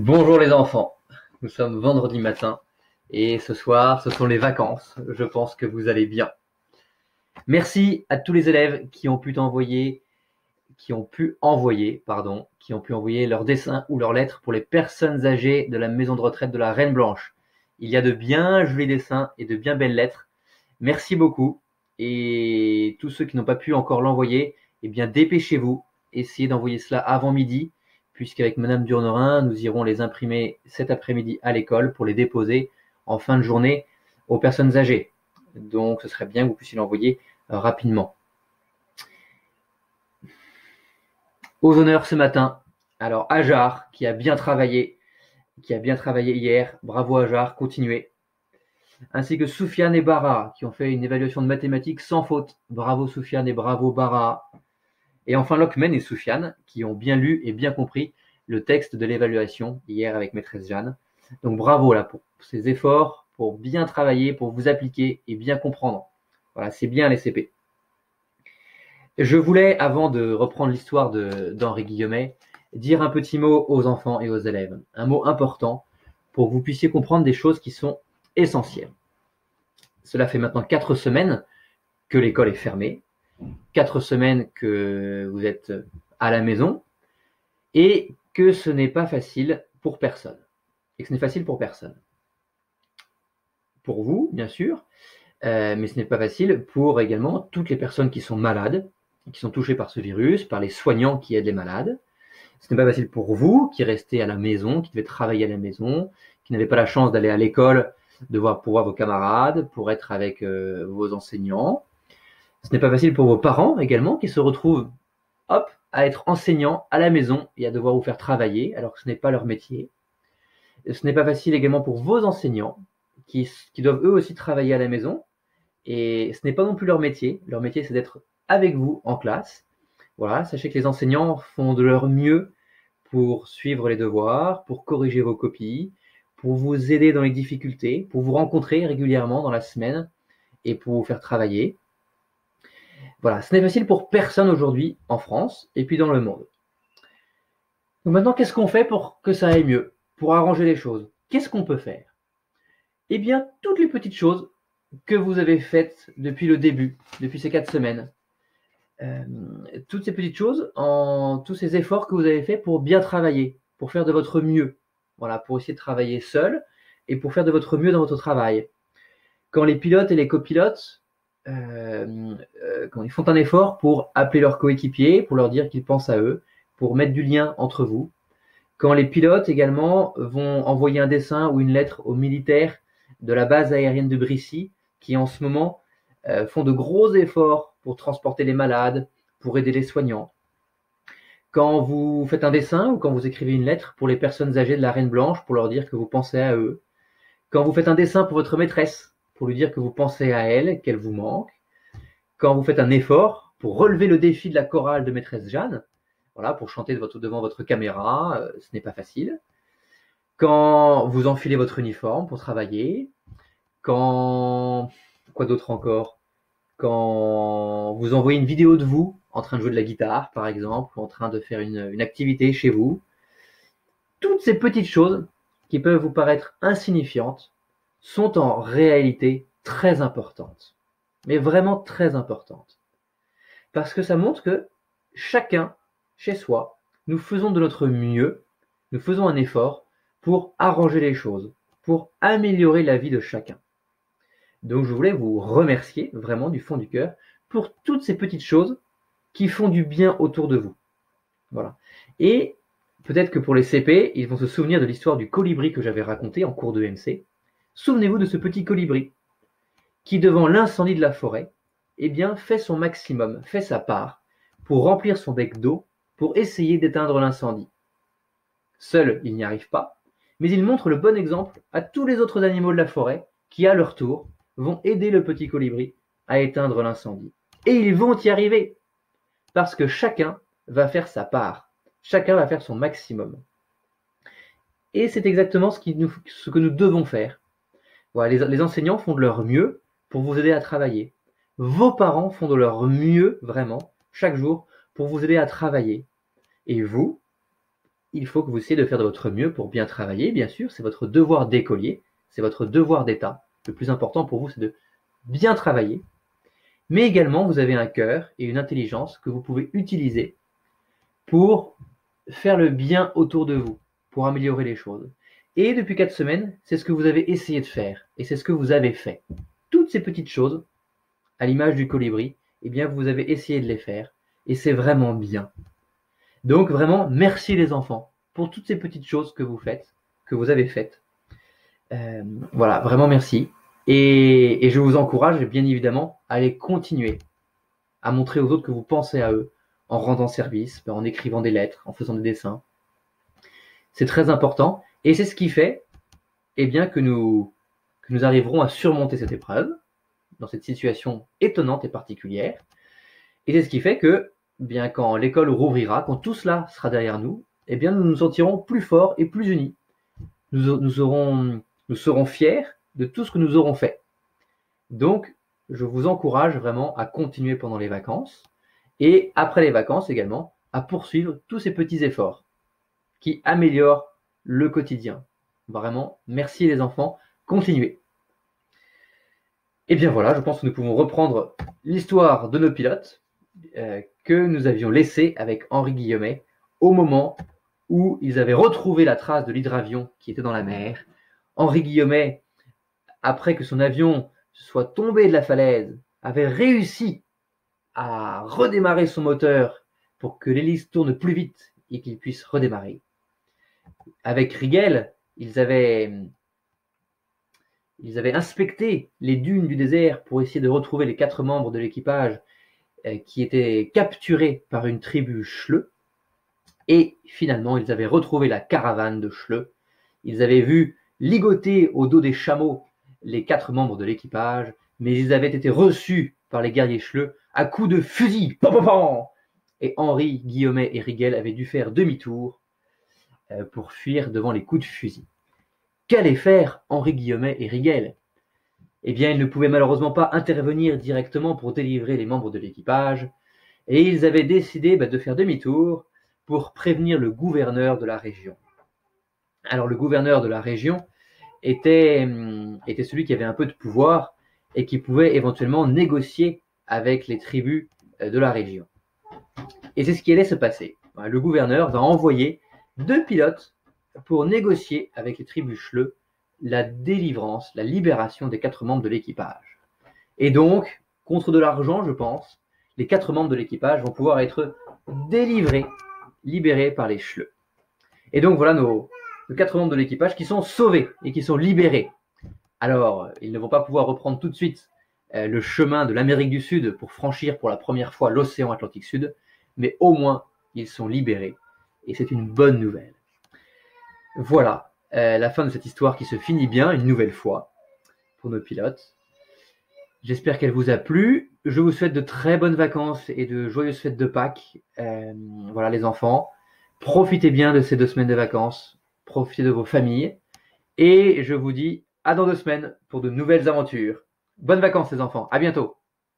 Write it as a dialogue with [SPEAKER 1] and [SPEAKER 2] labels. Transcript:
[SPEAKER 1] Bonjour les enfants, nous sommes vendredi matin et ce soir ce sont les vacances, je pense que vous allez bien. Merci à tous les élèves qui ont pu envoyer leurs dessins ou leurs lettres pour les personnes âgées de la maison de retraite de la Reine Blanche. Il y a de bien jolis dessins et de bien belles lettres. Merci beaucoup et tous ceux qui n'ont pas pu encore l'envoyer, eh bien dépêchez-vous, essayez d'envoyer cela avant midi, puisqu'avec Madame Durnerin, nous irons les imprimer cet après-midi à l'école pour les déposer en fin de journée aux personnes âgées. Donc ce serait bien que vous puissiez l'envoyer rapidement. Aux honneurs ce matin, alors Ajar qui a bien travaillé hier, bravo Ajar, continuez. Ainsi que Soufiane et Bara qui ont fait une évaluation de mathématiques sans faute, bravo Soufiane et bravo Bara. Et enfin Lokmen et Soufiane qui ont bien lu et bien compris le texte de l'évaluation hier avec maîtresse Jeanne. Donc bravo là pour ces efforts, pour bien travailler, pour vous appliquer et bien comprendre. Voilà, c'est bien les CP. Je voulais, avant de reprendre l'histoire d'Henri Guillemet, dire un petit mot aux enfants et aux élèves. Un mot important pour que vous puissiez comprendre des choses qui sont essentielles. Cela fait maintenant 4 semaines que l'école est fermée, 4 semaines que vous êtes à la maison et que ce n'est pas facile pour personne. Et que ce n'est facile pour personne. Pour vous, bien sûr, mais ce n'est pas facile pour également toutes les personnes qui sont malades, qui sont touchées par ce virus, par les soignants qui aident les malades. Ce n'est pas facile pour vous qui restez à la maison, qui devez travailler à la maison, qui n'avez pas la chance d'aller à l'école, pour voir vos camarades, pour être avec vos enseignants. Ce n'est pas facile pour vos parents également qui se retrouvent à être enseignants à la maison et à devoir vous faire travailler alors que ce n'est pas leur métier. Ce n'est pas facile également pour vos enseignants qui doivent eux aussi travailler à la maison et ce n'est pas non plus leur métier. Leur métier, c'est d'être avec vous en classe. Voilà, sachez que les enseignants font de leur mieux pour suivre les devoirs, pour corriger vos copies, pour vous aider dans les difficultés, pour vous rencontrer régulièrement dans la semaine et pour vous faire travailler. Voilà, ce n'est facile pour personne aujourd'hui en France et puis dans le monde. Donc maintenant, qu'est-ce qu'on fait pour que ça aille mieux, pour arranger les choses? Qu'est-ce qu'on peut faire? Eh bien, toutes les petites choses que vous avez faites depuis le début, depuis ces 4 semaines. Toutes ces petites choses, tous ces efforts que vous avez faits pour bien travailler, pour faire de votre mieux. Voilà, pour essayer de travailler seul et pour faire de votre mieux dans votre travail. Quand les pilotes et les copilotes quand ils font un effort pour appeler leurs coéquipiers, pour leur dire qu'ils pensent à eux, pour mettre du lien entre vous. Quand les pilotes également vont envoyer un dessin ou une lettre aux militaires de la base aérienne de Brissy, qui en ce moment font de gros efforts pour transporter les malades, pour aider les soignants. Quand vous faites un dessin ou quand vous écrivez une lettre pour les personnes âgées de la Reine Blanche, pour leur dire que vous pensez à eux. Quand vous faites un dessin pour votre maîtresse, pour lui dire que vous pensez à elle, qu'elle vous manque. Quand vous faites un effort pour relever le défi de la chorale de maîtresse Jeanne, voilà, pour chanter devant votre caméra, ce n'est pas facile. Quand vous enfilez votre uniforme pour travailler, quoi d'autre encore? Quand vous envoyez une vidéo de vous en train de jouer de la guitare, par exemple, ou en train de faire une activité chez vous. Toutes ces petites choses qui peuvent vous paraître insignifiantes sont en réalité très importantes. Mais vraiment très importantes. Parce que ça montre que chacun, chez soi, nous faisons de notre mieux, nous faisons un effort pour arranger les choses, pour améliorer la vie de chacun. Donc je voulais vous remercier vraiment du fond du cœur pour toutes ces petites choses qui font du bien autour de vous. Voilà. Et peut-être que pour les CP, ils vont se souvenir de l'histoire du colibri que j'avais raconté en cours de MC. Souvenez-vous de ce petit colibri qui, devant l'incendie de la forêt, eh bien, fait son maximum, fait sa part pour remplir son bec d'eau, pour essayer d'éteindre l'incendie. Seul, il n'y arrive pas, mais il montre le bon exemple à tous les autres animaux de la forêt qui, à leur tour, vont aider le petit colibri à éteindre l'incendie. Et ils vont y arriver, parce que chacun va faire sa part, chacun va faire son maximum. Et c'est exactement ce que nous devons faire. Voilà, les enseignants font de leur mieux pour vous aider à travailler. Vos parents font de leur mieux, vraiment, chaque jour, pour vous aider à travailler. Et vous, il faut que vous essayiez de faire de votre mieux pour bien travailler, bien sûr, c'est votre devoir d'écolier, c'est votre devoir d'État. Le plus important pour vous, c'est de bien travailler, mais également vous avez un cœur et une intelligence que vous pouvez utiliser pour faire le bien autour de vous, pour améliorer les choses. Et depuis 4 semaines, c'est ce que vous avez essayé de faire, et c'est ce que vous avez fait. Toutes ces petites choses, à l'image du colibri, eh bien vous avez essayé de les faire, et c'est vraiment bien. Donc vraiment, merci les enfants pour toutes ces petites choses que vous faites, que vous avez faites. Voilà, vraiment merci. Et je vous encourage bien évidemment à aller continuer à montrer aux autres que vous pensez à eux en rendant service, en écrivant des lettres, en faisant des dessins. C'est très important et c'est ce qui fait eh bien, que nous arriverons à surmonter cette épreuve dans cette situation étonnante et particulière. Et c'est ce qui fait que bien quand l'école rouvrira, quand tout cela sera derrière nous, eh bien, nous nous sentirons plus forts et plus unis. Nous serons fiers de tout ce que nous aurons fait. Donc, je vous encourage vraiment à continuer pendant les vacances et après les vacances également à poursuivre tous ces petits efforts qui améliorent le quotidien. Vraiment, merci les enfants, continuez. Et bien voilà, je pense que nous pouvons reprendre l'histoire de nos pilotes que nous avions laissée avec Henri Guillemet au moment où ils avaient retrouvé la trace de l'hydravion qui était dans la mer. Henri Guillemet, après que son avion soit tombé de la falaise, avait réussi à redémarrer son moteur pour que l'hélice tourne plus vite et qu'il puisse redémarrer. Avec Rigel, ils avaient inspecté les dunes du désert pour essayer de retrouver les 4 membres de l'équipage qui étaient capturés par une tribu Schleu. Et finalement, ils avaient retrouvé la caravane de Schleu. Ils avaient vu ligoter au dos des chameaux les 4 membres de l'équipage, mais ils avaient été reçus par les guerriers Schleu à coups de fusil. Et Henri, Guillemet et Rigel avaient dû faire demi-tour pour fuir devant les coups de fusil. Qu'allaient faire Henri Guillemet et Rigel? Eh bien, ils ne pouvaient malheureusement pas intervenir directement pour délivrer les membres de l'équipage, et ils avaient décidé de faire demi-tour pour prévenir le gouverneur de la région. Alors, le gouverneur de la région était celui qui avait un peu de pouvoir et qui pouvait éventuellement négocier avec les tribus de la région. Et c'est ce qui allait se passer. Le gouverneur va envoyer 2 pilotes pour négocier avec les tribus Schleu la délivrance, la libération des 4 membres de l'équipage. Et donc, contre de l'argent, je pense, les 4 membres de l'équipage vont pouvoir être délivrés, libérés par les Schleu. Et donc voilà nos 4 membres de l'équipage qui sont sauvés et qui sont libérés. Alors, ils ne vont pas pouvoir reprendre tout de suite le chemin de l'Amérique du Sud pour franchir pour la première fois l'océan Atlantique Sud, mais au moins, ils sont libérés. Et c'est une bonne nouvelle. Voilà, la fin de cette histoire qui se finit bien, une nouvelle fois, pour nos pilotes. J'espère qu'elle vous a plu. Je vous souhaite de très bonnes vacances et de joyeuses fêtes de Pâques. Voilà les enfants, profitez bien de ces 2 semaines de vacances, profitez de vos familles. Et je vous dis à dans 2 semaines pour de nouvelles aventures. Bonnes vacances les enfants, à bientôt.